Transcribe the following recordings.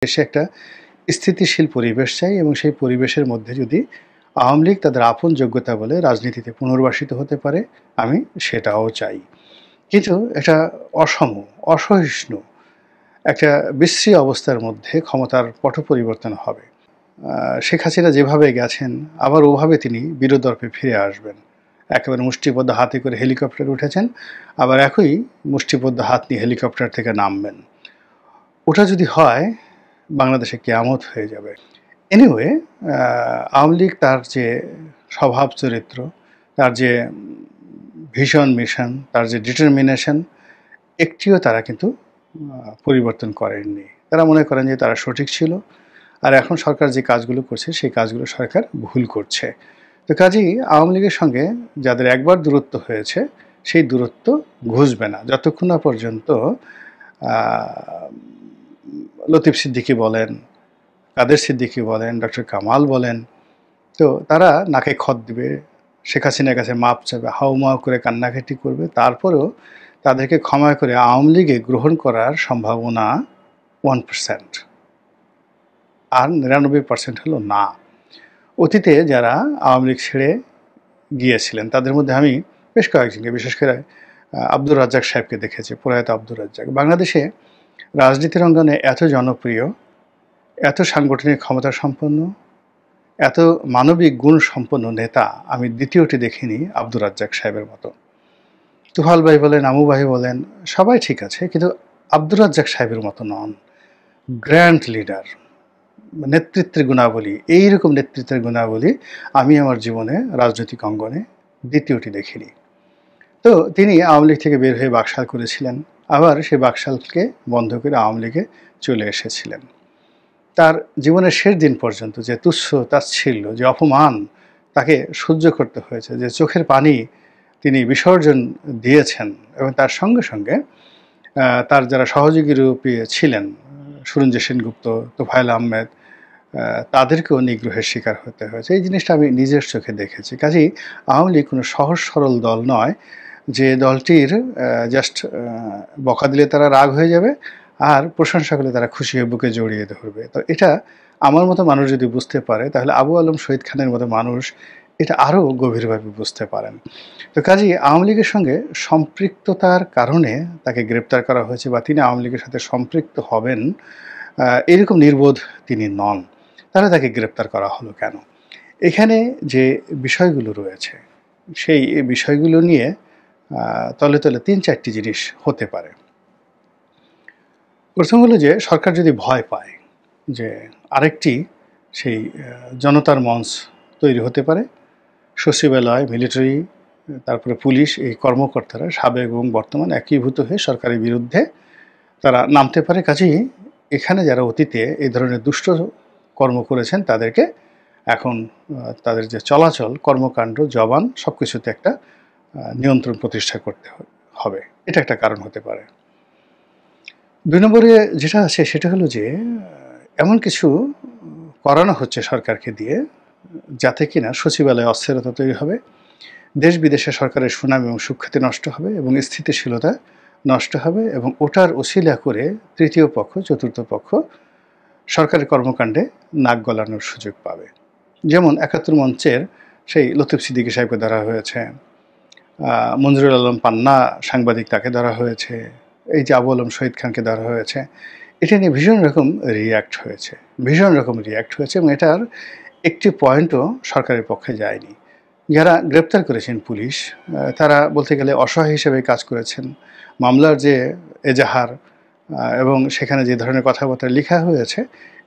দেশে একটা স্থিতিশীল পরিবেশ চাই এবং সেই পরিবেশের মধ্যে যদি আওয়ামী লীগ তাদের আপন যোগ্যতা বলে রাজনীতিতে পুনর্বাসিত হতে পারে, আমি সেটাও চাই। কিন্তু একটা অসহিষ্ণু একটা বিশ্রী অবস্থার মধ্যে ক্ষমতার পট পরিবর্তন হবে। শেখ হাসিনা যেভাবে গেছেন আবার ওভাবে তিনি বীরদর্পে ফিরে আসবেন। একেবারে মুষ্টিবদ্ধ হাতে করে হেলিকপ্টারে উঠেছেন, আবার একই মুষ্টিবদ্ধ হাত নিয়ে হেলিকপ্টার থেকে নামবেন। ওটা যদি হয়, বাংলাদেশে কিয়ামত হয়ে যাবে। এনিওয়ে, আওয়ামী লীগ তার যে স্বভাব চরিত্র, তার যে ভিশন মিশন, তার যে ডিটারমিনেশন, একটিও তারা কিন্তু পরিবর্তন করেননি। তারা মনে করেন যে তারা সঠিক ছিল, আর এখন সরকার যে কাজগুলো করছে সেই কাজগুলো সরকার ভুল করছে। তো কাজেই আওয়ামী লীগের সঙ্গে যাদের একবার দূরত্ব হয়েছে সেই দূরত্ব ঘুচবে না যতক্ষণ না পর্যন্ত লতিফ সিদ্দিকী বলেন, কাদের সিদ্দিকী বলেন, ডক্টর কামাল বলেন, তো তারা নাকে খত দিবে, শেখ হাসিনার কাছে মাপ চাবে, হাউমাউ করে কান্নাকাটি করবে, তারপরেও তাদেরকে ক্ষমা করে আওয়ামী লীগে গ্রহণ করার সম্ভাবনা 1%, আর 99% হলো না। অতীতে যারা আওয়ামী লীগ ছেড়ে গিয়েছিলেন তাদের মধ্যে আমি বেশ কয়েকজনকে, বিশেষ করে আব্দুর রাজ্জাক সাহেবকে দেখেছি, প্রয়াত আব্দুর রাজ্জাক। বাংলাদেশে রাজনীতির অঙ্গনে এত জনপ্রিয়, এত সাংগঠনিক ক্ষমতা সম্পন্ন, এত মানবিক গুণ সম্পন্ন নেতা আমি দ্বিতীয়টি দেখিনি আব্দুর রাজ্জাক সাহেবের মতো। তুফাল ভাই বলেন, আমু ভাই বলেন, সবাই ঠিক আছে, কিন্তু আব্দুর রাজ্জাক সাহেবের মতো নন। গ্র্যান্ড লিডার, নেতৃত্বের গুণাবলী, এইরকম নেতৃত্বের গুণাবলী আমি আমার জীবনে রাজনৈতিক অঙ্গনে দ্বিতীয়টি দেখিনি। তো তিনি আওয়ামী লীগ থেকে বের হয়ে বাকশাল করেছিলেন, আবার সেই বাকশালকে বন্ধ করে আওয়ামী লীগে চলে এসেছিলেন। তার জীবনের শেষ দিন পর্যন্ত যে তুচ্ছ তাচ্ছিল্য, যে অপমান তাকে সহ্য করতে হয়েছে, যে চোখের পানি তিনি বিসর্জন দিয়েছেন, এবং তার সঙ্গে সঙ্গে তার যারা সহযোগী রূপে ছিলেন, সুরঞ্জিত সেনগুপ্ত, তোফায়েল আহমেদ, তাদেরকেও নিগ্রহের শিকার হতে হয়েছে। এই জিনিসটা আমি নিজের চোখে দেখেছি। কাজেই আওয়ামী লীগ কোনো সহজ সরল দল নয় যে দলটির জাস্ট বকা দিলে তারা রাগ হয়ে যাবে আর প্রশংসা করলে তারা খুশি হয়ে বুকে জড়িয়ে ধরবে। তো এটা আমার মতো মানুষ যদি বুঝতে পারে, তাহলে আবু আলম শহীদ খানের মতো মানুষ এটা আরও গভীরভাবে বুঝতে পারেন। তো কাজেই আওয়ামী লীগের সঙ্গে সম্পৃক্ততার কারণে তাকে গ্রেপ্তার করা হয়েছে, বা তিনি আওয়ামী লীগের সাথে সম্পৃক্ত হবেন এরকম নির্বোধ তিনি নন। তাহলে তাকে গ্রেপ্তার করা হলো কেন? এখানে যে বিষয়গুলো রয়েছে সেই বিষয়গুলো নিয়ে তলে তলে ৩-৪টি জিনিস হতে পারে। প্রথম হলো যে সরকার যদি ভয় পায় যে আরেকটি সেই জনতার মঞ্চ তৈরি হতে পারে, সচিবালয়, মিলিটারি, তারপরে পুলিশ, এই কর্মকর্তারা সাবেক এবং বর্তমান একীভূত হয়ে সরকারের বিরুদ্ধে তারা নামতে পারে। কাজেই এখানে যারা অতীতে এই ধরনের দুষ্ট কর্ম করেছেন তাদেরকে এখন তাদের যে চলাচল, কর্মকাণ্ড, জবান সব কিছুতে একটা নিয়ন্ত্রণ প্রতিষ্ঠা করতে হবে। এটা একটা কারণ হতে পারে। ২ নম্বরে যেটা আছে সেটা হলো যে এমন কিছু করানো হচ্ছে সরকারকে দিয়ে যাতে কিনা সচিবালয়ে অস্থিরতা তৈরি হবে, দেশ বিদেশে সরকারের সুনাম এবং সুখ্যাতি নষ্ট হবে এবং স্থিতিশীলতা নষ্ট হবে, এবং ওটার ওসিলা করে তৃতীয় পক্ষ, চতুর্থ পক্ষ সরকারের কর্মকাণ্ডে নাক গলানোর সুযোগ পাবে। যেমন ৭১ মঞ্চের সেই লতিফ সিদ্দিকী সাহেবকে ধরা হয়েছে, মঞ্জুরুল আলম পান্না সাংবাদিক, তাকে ধরা হয়েছে, এই যে আবু আলম শহীদ খানকে ধরা হয়েছে। এটা নিয়ে ভীষণ রকম রিয়্যাক্ট হয়েছে এবং এটার একটি পয়েন্টও সরকারের পক্ষে যায়নি। যারা গ্রেপ্তার করেছেন পুলিশ, তারা বলতে গেলে অসহায় হিসেবে কাজ করেছেন। মামলার যে এজাহার এবং সেখানে যে ধরনের কথাবার্তা লেখা হয়েছে,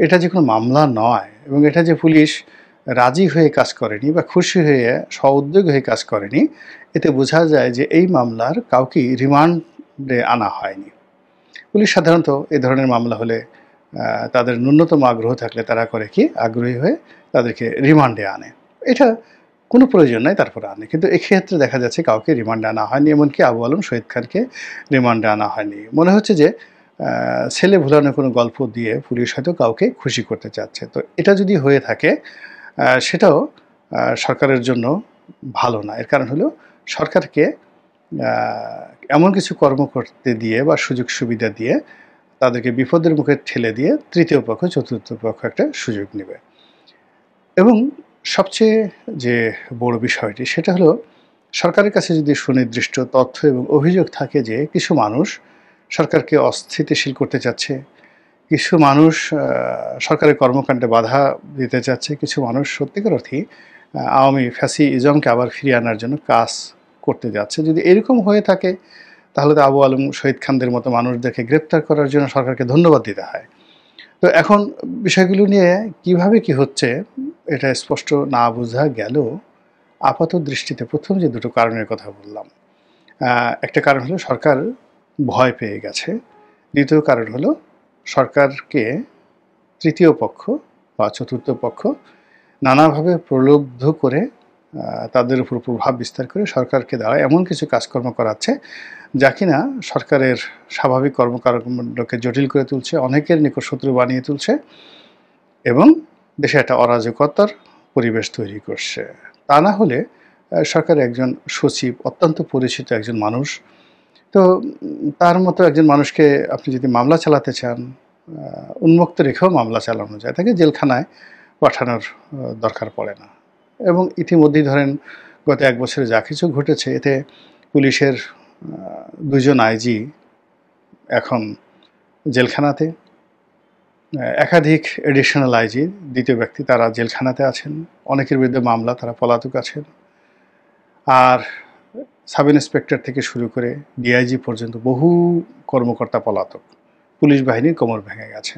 এটা যে কোনো মামলা নয়, এবং এটা যে পুলিশ রাজি হয়ে কাজ করেনি বা খুশি হয়ে সউদ্যোগ হয়ে কাজ করেনি, এতে বোঝা যায় যে এই মামলার কাউকেই রিমান্ডে আনা হয়নি। পুলিশ সাধারণত এ ধরনের মামলা হলে তাদের ন্যূনতম আগ্রহ থাকলে তারা করে কি, আগ্রহী হয়ে তাদেরকে রিমান্ডে আনে। এটা কোনো প্রয়োজন নাই, তারপরে আনে। কিন্তু এক্ষেত্রে দেখা যাচ্ছে কাউকে রিমান্ডে আনা হয়নি, এমনকি আবু আলম শহীদ খানকে রিমান্ডে আনা হয়নি। মনে হচ্ছে যে ছেলে ভুলানো কোনো গল্প দিয়ে পুলিশ হয়তো কাউকে খুশি করতে চাচ্ছে। তো এটা যদি হয়ে থাকে সেটাও সরকারের জন্য ভালো না। এর কারণ হলো সরকারকে এমন কিছু কর্ম করতে দিয়ে বা সুযোগ সুবিধা দিয়ে তাদেরকে বিপদের মুখে ঠেলে দিয়ে তৃতীয় পক্ষ, চতুর্থ পক্ষ একটা সুযোগ নেবে। এবং সবচেয়ে যে বড় বিষয়টি সেটা হলো সরকারের কাছে যদি সুনির্দিষ্ট তথ্য এবং অভিযোগ থাকে যে কিছু মানুষ সরকারকে অস্থিতিশীল করতে চাচ্ছে, কিছু মানুষ সরকারের কর্মকাণ্ডে বাধা দিতে চাচ্ছে, কিছু মানুষ সত্যিকার অর্থেই আওয়ামী ফ্যাসিজমকে আবার ফিরিয়ে আনার জন্য কাজ করতে যাচ্ছে। যদি এরকম হয়ে থাকে তাহলে তো আবু আলম, শহীদ খানদের মতো মানুষদেরকে গ্রেপ্তার করার জন্য সরকারকে ধন্যবাদ দিতে হয়। তো এখন বিষয়গুলো নিয়ে কিভাবে কি হচ্ছে এটা স্পষ্ট না বোঝা গেলেও আপাত দৃষ্টিতে প্রথম যে দুটো কারণের কথা বললাম, একটা কারণ হলো সরকার ভয় পেয়ে গেছে, দ্বিতীয় কারণ হলো সরকারকে তৃতীয় পক্ষ বা চতুর্থ পক্ষ নানাভাবে প্রলুব্ধ করে তাদের উপর প্রভাব বিস্তার করে সরকারকে দ্বারা এমন কিছু কাজকর্ম করাচ্ছে যা কিনা সরকারের স্বাভাবিক কর্মকাণ্ডকে জটিল করে তুলছে, অনেকের নিকট শত্রু বানিয়ে তুলছে এবং দেশে একটা অরাজকতার পরিবেশ তৈরি করছে। তা না হলে সরকারের একজন সচিব অত্যন্ত পরিচিত একজন মানুষ, তো তার মতো একজন মানুষকে আপনি যদি মামলা চালাতে চান, উন্মুক্ত রেখেও মামলা চালানো যায়, তাকে জেলখানায় পাঠানোর দরকার পড়ে না। এবং ইতিমধ্যেই ধরেন গত ১ বছরে যা কিছু ঘটেছে এতে পুলিশের ২ জন আইজি এখন জেলখানাতে, একাধিক এডিশনাল আইজি দ্বিতীয় ব্যক্তি তারা জেলখানাতে আছেন, অনেকের বিরুদ্ধে মামলা, তারা পলাতক আছেন। আর সাব ইন্সপেক্টর থেকে শুরু করে ডিআইজি পর্যন্ত বহু কর্মকর্তা পলাতক, পুলিশ বাহিনীর কোমর ভেঙে গেছে।